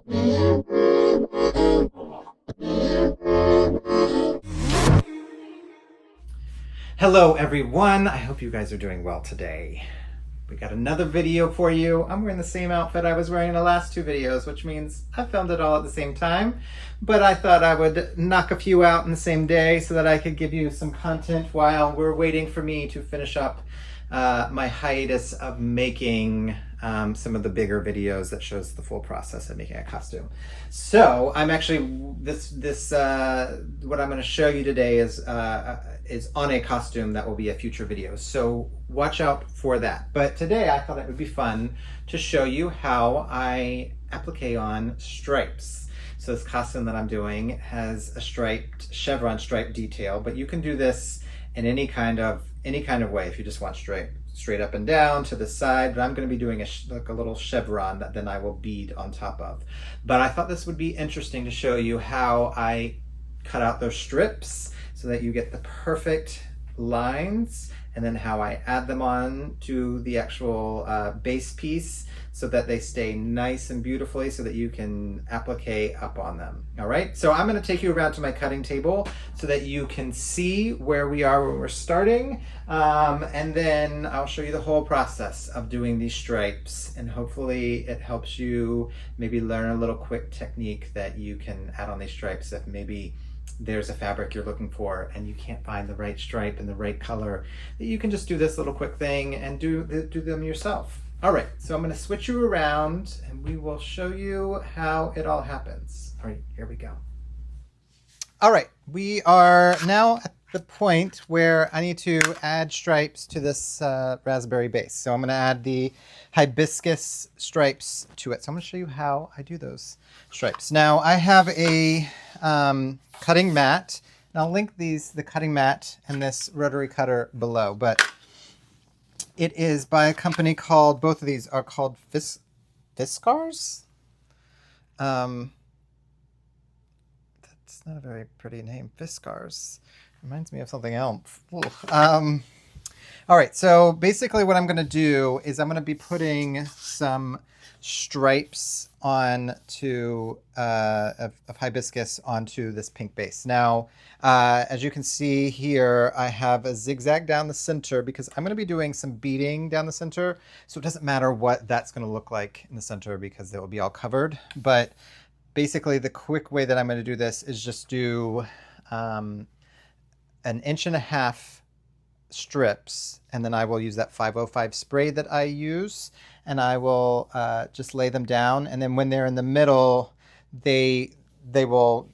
Hello everyone, I hope you guys are doing well today. We got another video for you. I'm wearing the same outfit I was wearing in the last two videos, which means I filmed it all at the same time, but I thought I would knock a few out in the same day so that I could give you some content while we're waiting for me to finish up my hiatus of making some of the bigger videos that shows the full process of making a costume. So I'm actually, what I'm going to show you today is on a costume that will be a future video. So watch out for that. But today I thought it would be fun to show you how I applique on stripes. So this costume that I'm doing has a striped, chevron stripe detail, but you can do this in any kind of way if you just want straight up and down to the side. But I'm going to be doing like a little chevron that then I will bead on top of. But I thought this would be interesting to show you how I cut out those strips so that you get the perfect lines, and then how I add them on to the actual base piece so that they stay nice and beautifully so that you can applique up on them. All right, so I'm going to take you around to my cutting table so that you can see where we are when we're starting, and then I'll show you the whole process of doing these stripes, and hopefully it helps you maybe learn a little quick technique that you can add on these stripes if maybe there's a fabric you're looking for and you can't find the right stripe and the right color, that you can just do this little quick thing and do them yourself. All right, so I'm going to switch you around and we will show you how it all happens. All right, here we go. All right, we are now at the point where I need to add stripes to this raspberry base. So I'm going to add the hibiscus stripes to it. So I'm going to show you how I do those stripes. Now I have a cutting mat, and I'll link the cutting mat and this rotary cutter below, but it is by a company called, both of these are called Fiskars. That's not a very pretty name, Fiskars. Reminds me of something else. All right, so basically what I'm going to do is I'm going to be putting some stripes onto of hibiscus onto this pink base. Now, as you can see here, I have a zigzag down the center because I'm going to be doing some beading down the center. So it doesn't matter what that's going to look like in the center because it will be all covered. But basically the quick way that I'm going to do this is just do 1.5 inch strips, and then I will use that 505 spray that I use, and I will just lay them down, and then when they're in the middle, they will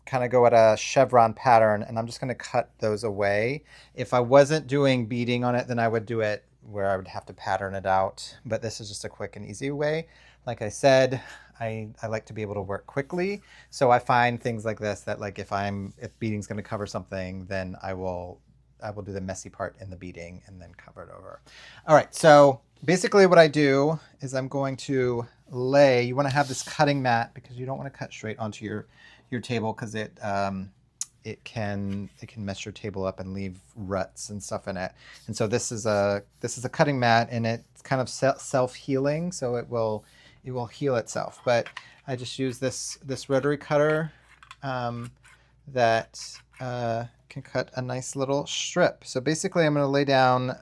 kind of go at a chevron pattern, and I'm just going to cut those away. If I wasn't doing beading on it, then I would do it where I would have to pattern it out, but this is just a quick and easy way. Like I said, I like to be able to work quickly, so I find things like this that, like, if beading's going to cover something, then I will do the messy part in the beading and then cover it over. All right, so basically what I do is I'm going to lay, you want to have this cutting mat because you don't want to cut straight onto your table because it can mess your table up and leave ruts and stuff in it. And so this is a cutting mat, and it's kind of self-healing, so it will heal itself. But I just use this rotary cutter that can cut a nice little strip. So basically I'm going to lay down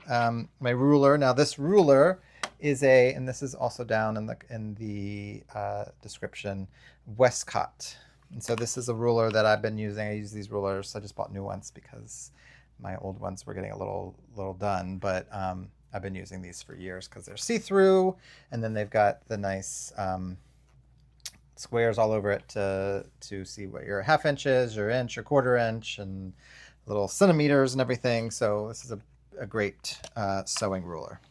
my ruler. Now this ruler is and this is also down in the description, Westcott. And so this is a ruler that I've been using. I use these rulers. I just bought new ones because my old ones were getting a little done, but I've been using these for years because they're see-through, and then they've got the nice squares all over it to see what your 1/2 inches, your inch, your 1/4 inch, and little centimeters and everything. So this is a great sewing ruler.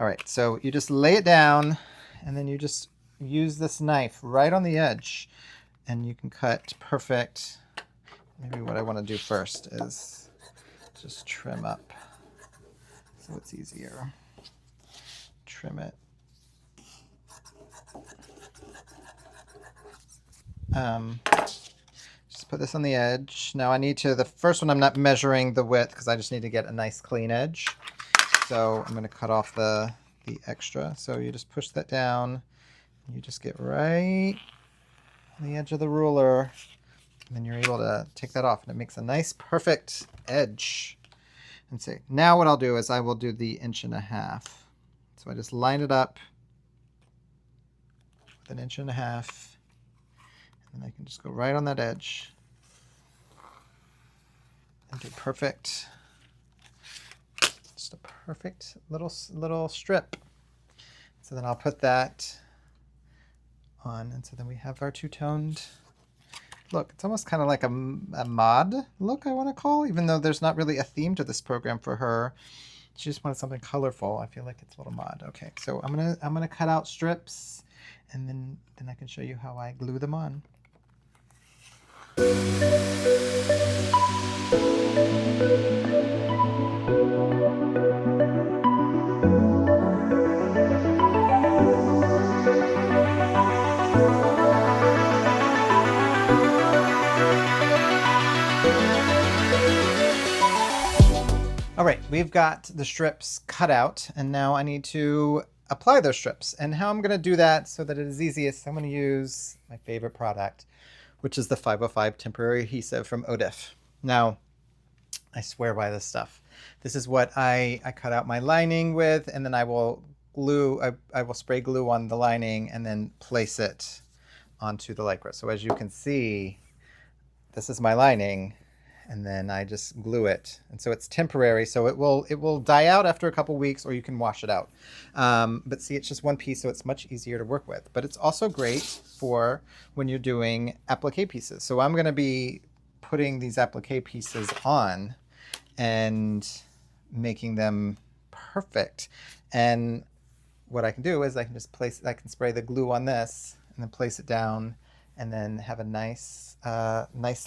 All right, so you just lay it down, and then you just use this knife right on the edge, and you can cut perfect. Maybe what I want to do first is just trim up so it's easier. Trim it. Just put this on the edge. Now I need to, the first one I'm not measuring the width because I just need to get a nice clean edge. So I'm going to cut off the extra. So you just push that down, You just get right on the edge of the ruler, and then you're able to take that off, and it makes a nice, perfect edge. And see, now what I'll do is I will do the 1.5 inches. So I just line it up with 1.5 inches, and I can just go right on that edge and do perfect. Just a perfect little strip. So then I'll put that on, and so then we have our two-toned look. It's almost kind of like a mod look, I want to call, even though there's not really a theme to this program for her. She just wanted something colorful. I feel like it's a little mod. Okay, so I'm gonna cut out strips, and then I can show you how I glue them on. All right, we've got the strips cut out, and now I need to apply those strips. And how I'm going to do that so that it is easiest, I'm going to use my favorite product, which is the 505 temporary adhesive from Adhesive. Now, I swear by this stuff. This is what I cut out my lining with, and then I will glue. I will spray glue on the lining and then place it onto the lycra. So as you can see, this is my lining, and then I just glue it. And so it's temporary, so it will die out after a couple weeks, or you can wash it out. But see, it's just one piece, so it's much easier to work with. But it's also great for when you're doing applique pieces. So I'm gonna be putting these applique pieces on and making them perfect. And what I can do is I can just I can spray the glue on this and then place it down, and then have a nice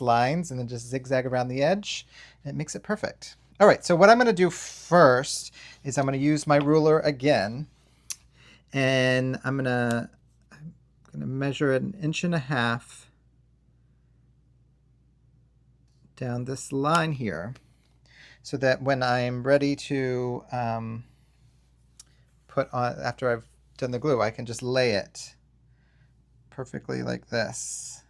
lines, and then just zigzag around the edge, and it makes it perfect. All right, so what I'm gonna do first is I'm gonna use my ruler again, and I'm gonna measure 1.5 inches down this line here, so that when I'm ready to put on, after I've done the glue, I can just lay it perfectly like this.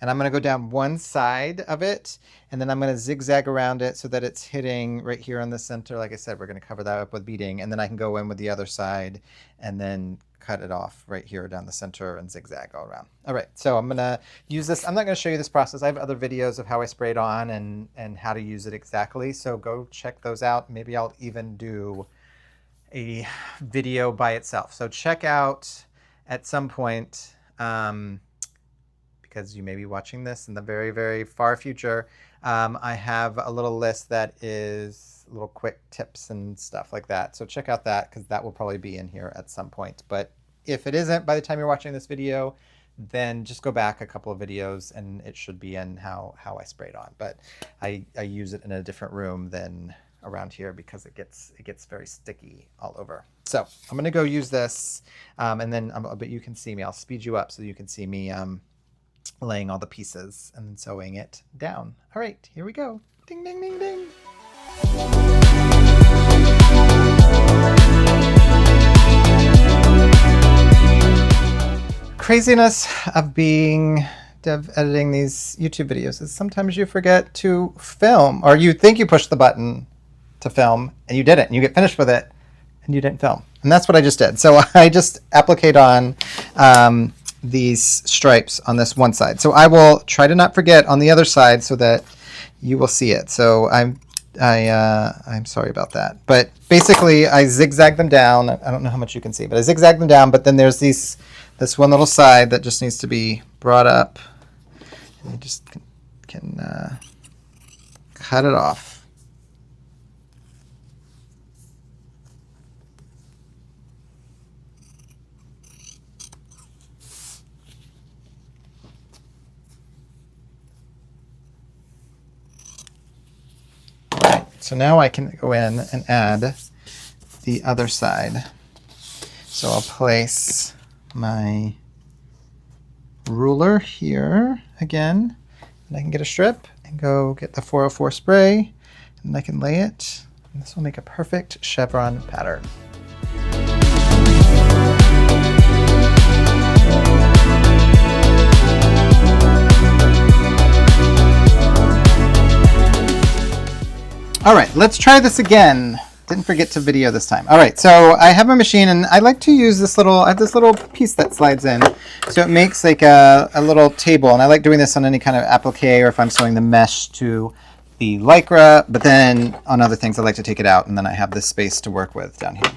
And I'm going to go down one side of it, and then I'm going to zigzag around it so that it's hitting right here on the center. Like I said, we're going to cover that up with beading, and then I can go in with the other side and then cut it off right here down the center and zigzag all around. All right, so I'm going to use this. I'm not going to show you this process. I have other videos of how I spray it on and how to use it exactly, so go check those out. Maybe I'll even do a video by itself. So check out at some point, because you may be watching this in the very, very far future, I have a little list that is little quick tips and stuff like that. So check out that, because that will probably be in here at some point. But if it isn't by the time you're watching this video, then just go back a couple of videos and it should be in how I spray it on. But I use it in a different room than around here because it gets very sticky all over. So I'm gonna go use this, and then but you can see me. I'll speed you up so you can see me laying all the pieces and then sewing it down. All right, here we go. Ding, ding, ding, ding. Craziness of editing these YouTube videos is sometimes you forget to film, or you think you push the button to film and you didn't, and you get finished with it and you didn't film. And that's what I just did. So I just appliqued on these stripes on this one side. So I will try to not forget on the other side so that you will see it. So I'm sorry about that. But basically I zigzag them down. I don't know how much you can see, but I zigzag them down, but then there's this one little side that just needs to be brought up. And you just can cut it off. So now I can go in and add the other side. So I'll place my ruler here again, and I can get a strip and go get the 404 spray, and I can lay it, and this will make a perfect chevron pattern. All right, let's try this again. Didn't forget to video this time. All right, so I have a machine and I like to use this I have this little piece that slides in. So it makes like a little table, and I like doing this on any kind of applique or if I'm sewing the mesh to the lycra, but then on other things I like to take it out and then I have this space to work with down here.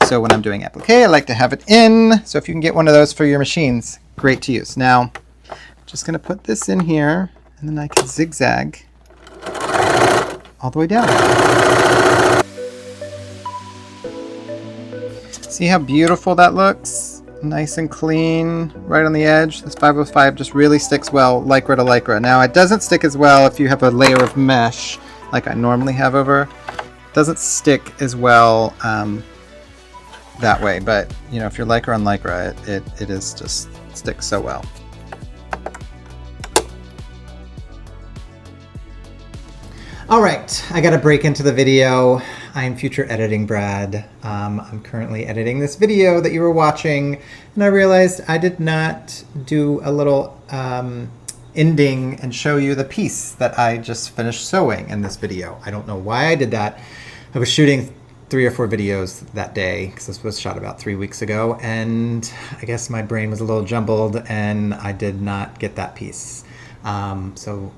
So when I'm doing applique, I like to have it in. So if you can get one of those for your machines, great to use. Now, I'm just gonna put this in here and then I can zigzag all the way down. See how beautiful that looks? Nice and clean, right on the edge. This 505 just really sticks well, lycra to lycra. Now it doesn't stick as well if you have a layer of mesh, like I normally have over. It doesn't stick as well that way, but you know, if you're lycra on lycra, it is just sticks so well. All right, I got to break into the video. I'm future editing Brad. I'm currently editing this video that you were watching, and I realized I did not do a little ending and show you the piece that I just finished sewing in this video. I don't know why I did that. I was shooting 3 or 4 videos that day because this was shot about 3 weeks ago, and I guess my brain was a little jumbled and I did not get that piece. So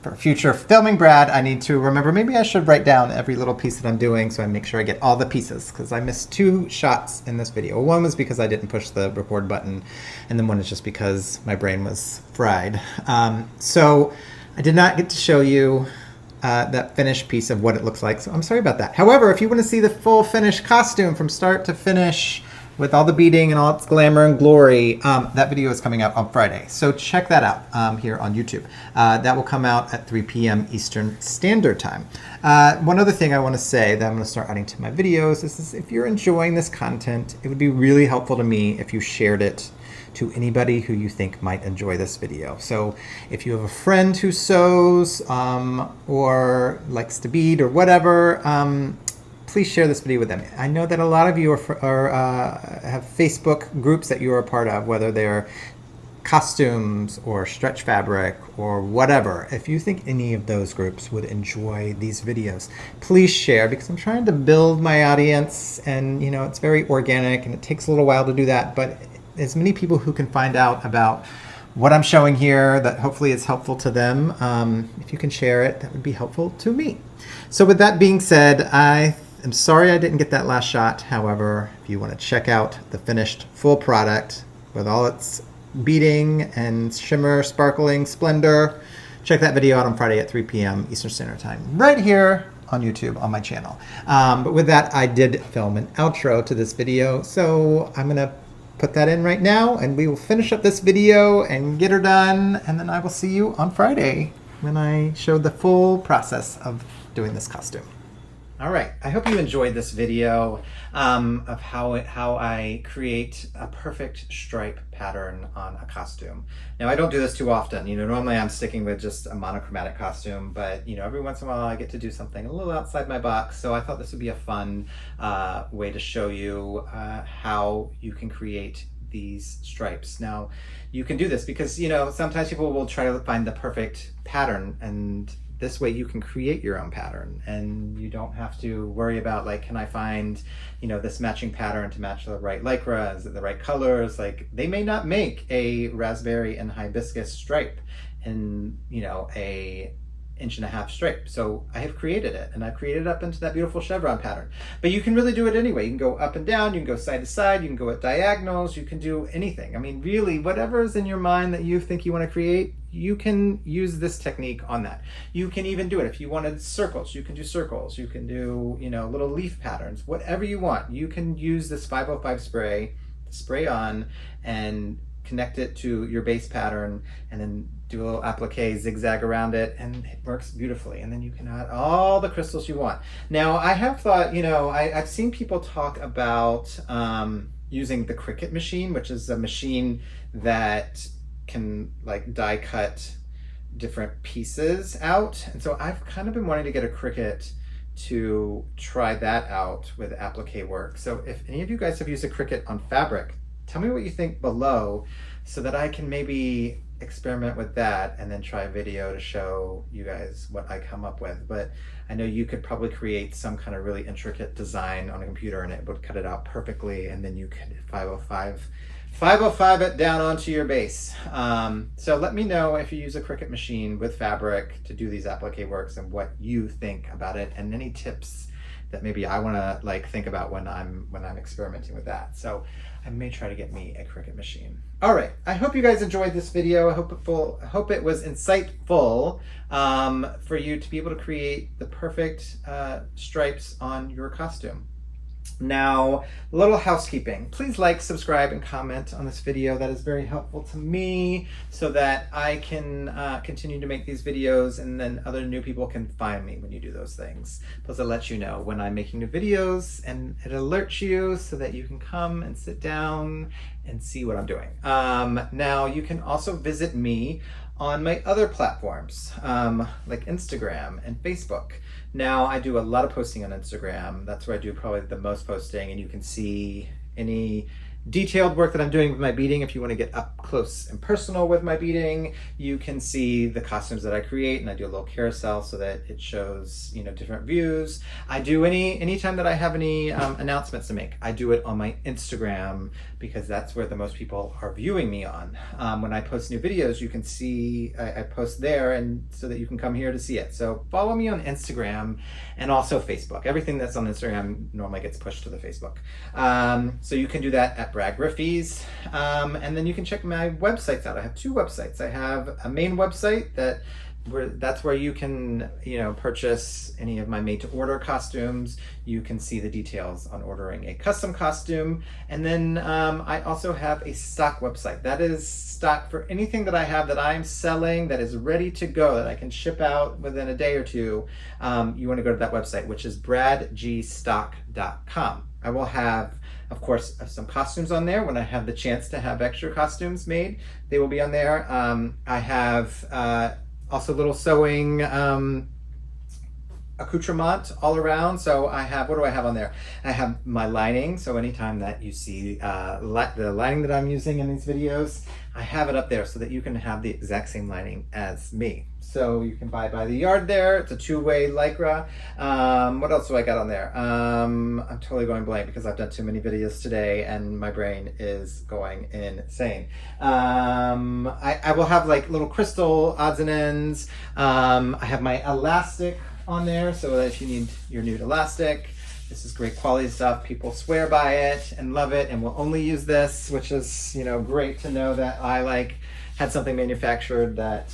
for future filming Brad, I need to remember, maybe I should write down every little piece that I'm doing so I make sure I get all the pieces, because I missed 2 shots in this video. One was because I didn't push the record button, and then one is just because my brain was fried. So I did not get to show you that finished piece of what it looks like, so I'm sorry about that. However, if you want to see the full finished costume from start to finish, with all the beading and all its glamour and glory, that video is coming out on Friday. So check that out here on YouTube. That will come out at 3 p.m. Eastern Standard Time. One other thing I want to say that I'm going to start adding to my videos is if you're enjoying this content, it would be really helpful to me if you shared it to anybody who you think might enjoy this video. So if you have a friend who sews or likes to bead or whatever, please share this video with them. I know that a lot of you have Facebook groups that you are a part of, whether they're costumes or stretch fabric or whatever. If you think any of those groups would enjoy these videos, please share, because I'm trying to build my audience, and you know, it's very organic and it takes a little while to do that, but as many people who can find out about what I'm showing here, that hopefully is helpful to them. If you can share it, that would be helpful to me. So with that being said, I'm sorry I didn't get that last shot. However, if you want to check out the finished full product with all its beading and shimmer, sparkling, splendor, check that video out on Friday at 3 p.m. Eastern Standard Time, right here on YouTube on my channel. But with that, I did film an outro to this video, so I'm going to put that in right now, and we will finish up this video and get her done, and then I will see you on Friday when I show the full process of doing this costume. All right, I hope you enjoyed this video of how I create a perfect stripe pattern on a costume. Now, I don't do this too often. You know, normally I'm sticking with just a monochromatic costume, but you know, every once in a while I get to do something a little outside my box. So I thought this would be a fun way to show you how you can create these stripes. Now, you can do this because, you know, sometimes people will try to find the perfect pattern, and this way you can create your own pattern, and you don't have to worry about, like, can I find, you know, this matching pattern to match the right lycra? Is it the right colors? Like, they may not make a raspberry and hibiscus stripe in, you know, a 1.5 inch stripe. So I have created it, and I've created it up into that beautiful chevron pattern. But you can really do it anyway. You can go up and down, you can go side to side, you can go at diagonals, you can do anything. I mean, really, whatever is in your mind that you think you want to create, you can use this technique on that. You can even do it if you wanted circles. You can do circles. You can do, you know, little leaf patterns. Whatever you want, you can use this 505 spray on and connect it to your base pattern, and then do a little applique zigzag around it, and it works beautifully. And then you can add all the crystals you want. Now, I have thought, you know, I've seen people talk about using the Cricut machine, which is a machine that can like die cut different pieces out. And so I've kind of been wanting to get a Cricut to try that out with applique work. So if any of you guys have used a Cricut on fabric, tell me what you think below. so that I can maybe experiment with that and then try a video to show you guys what I come up with. But I know you could probably create some kind of really intricate design on a computer and it would cut it out perfectly, and then you could 505 it down onto your base. So let me know if you use a Cricut machine with fabric to do these applique works and what you think about it, and any tips that maybe I want to like think about when I'm experimenting with that. So I may try to get me a Cricut machine. All right, I hope you guys enjoyed this video. I hope it was insightful for you to be able to create the perfect stripes on your costume. Now, a little housekeeping. Please like, subscribe, and comment on this video. That is very helpful to me so that I can continue to make these videos, and then other new people can find me when you do those things. Plus, it lets you know when I'm making new videos, and it alerts you so that you can come and sit down and see what I'm doing. Now, you can also visit me on my other platforms, like Instagram and Facebook. Now, I do a lot of posting on Instagram. That's where I do probably the most posting, and you can see any detailed work that I'm doing with my beading. If you want to get up close and personal with my beading, you can see the costumes that I create, and I do a little carousel so that it shows, you know, different views. I do anytime that I have any announcements to make, I do it on my Instagram, because that's where the most people are viewing me on. When I post new videos, you can see I post there, and so that you can come here to see it. So follow me on Instagram and also Facebook. Everything that's on Instagram normally gets pushed to the Facebook. So you can do that at Brad Griffey's, and then you can check my websites out. I have two websites. I have a main website that's where you can, you know, purchase any of my made-to-order costumes. You can see the details on ordering a custom costume, and then I also have a stock website. That is stock for anything that I have that I'm selling that is ready to go, that I can ship out within a day or two. You want to go to that website, which is bradgstock.com. I will have, of course, some costumes on there. When I have the chance to have extra costumes made, they will be on there. I have also little sewing accoutrement all around. So I have, what do I have on there? I have my lining. So anytime that you see the lining that I'm using in these videos, I have it up there so that you can have the exact same lining as me. So you can buy by the yard there. It's a two-way lycra. What else do I got on there? I'm totally going blank because I've done too many videos today and my brain is going insane. I will have like little crystal odds and ends. I have my elastic on there, so that if you need your nude elastic, this is great quality stuff. People swear by it and love it and will only use this, which is, you know, great to know that I had something manufactured that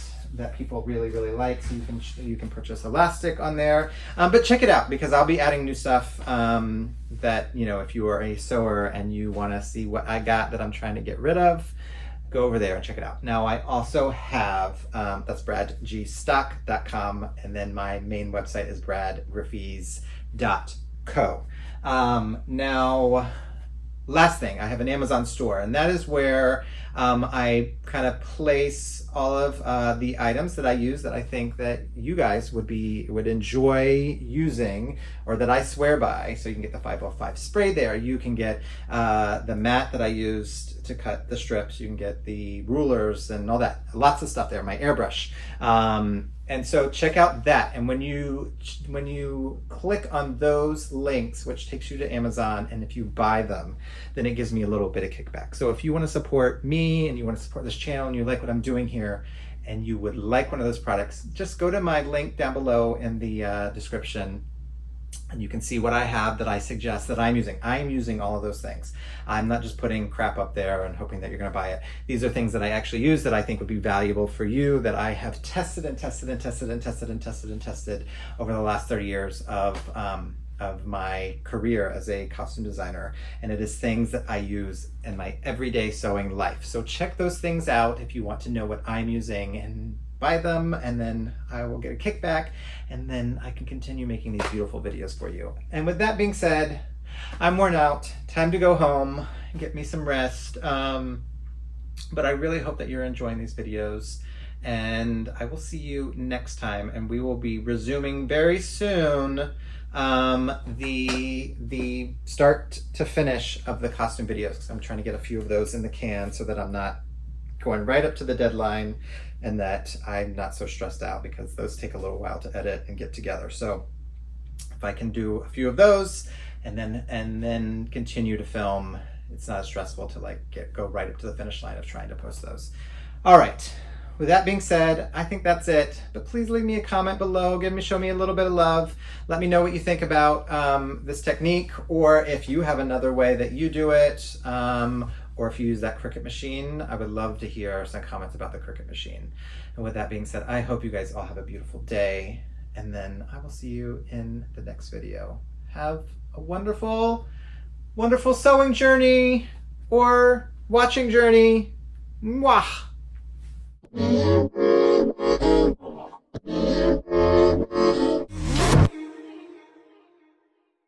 people really like. So you can purchase elastic on there, but check it out, because I'll be adding new stuff that, you know, if you are a sewer and you want to see what I got that I'm trying to get rid of, go over there and check it out. Now I also have, that's bradgstock.com, and then my main website is bradgriffeys.co. Now, last thing, I have an Amazon store, and that is where I kind of place all of the items that I use that I think that you guys would enjoy using, or that I swear by. So you can get the 505 spray there. You can get the mat that I used to cut the strips. You can get the rulers and all that. Lots of stuff there. My airbrush. And so check out that. And when you click on those links, which takes you to Amazon, and if you buy them, then it gives me a little bit of kickback. So if you want to support me and you want to support this channel and you like what I'm doing here and you would like one of those products, just go to my link down below in the description, and you can see what I have that I suggest that I'm using. I am using all of those things. I'm not just putting crap up there and hoping that you're going to buy it. These are things that I actually use that I think would be valuable for you, that I have tested and tested and tested and tested and tested and tested over the last 30 years of my career as a costume designer. And it is things that I use in my everyday sewing life. So check those things out if you want to know what I'm using, and buy them, and then I will get a kickback, and then I can continue making these beautiful videos for you. And with that being said, I'm worn out. Time to go home and get me some rest. But I really hope that you're enjoying these videos, and I will see you next time, and we will be resuming very soon the start to finish of the costume videos, because I'm trying to get a few of those in the can so that I'm not going right up to the deadline, and that I'm not so stressed out because those take a little while to edit and get together. So if I can do a few of those and then continue to film, it's not as stressful to like go right up to the finish line of trying to post those. All right. With that being said, I think that's it. But please leave me a comment below. Show me a little bit of love. Let me know what you think about this technique, or if you have another way that you do it, or if you use that Cricut machine. I would love to hear some comments about the Cricut machine. And with that being said, I hope you guys all have a beautiful day, and then I will see you in the next video. Have a wonderful, wonderful sewing journey or watching journey. Mwah!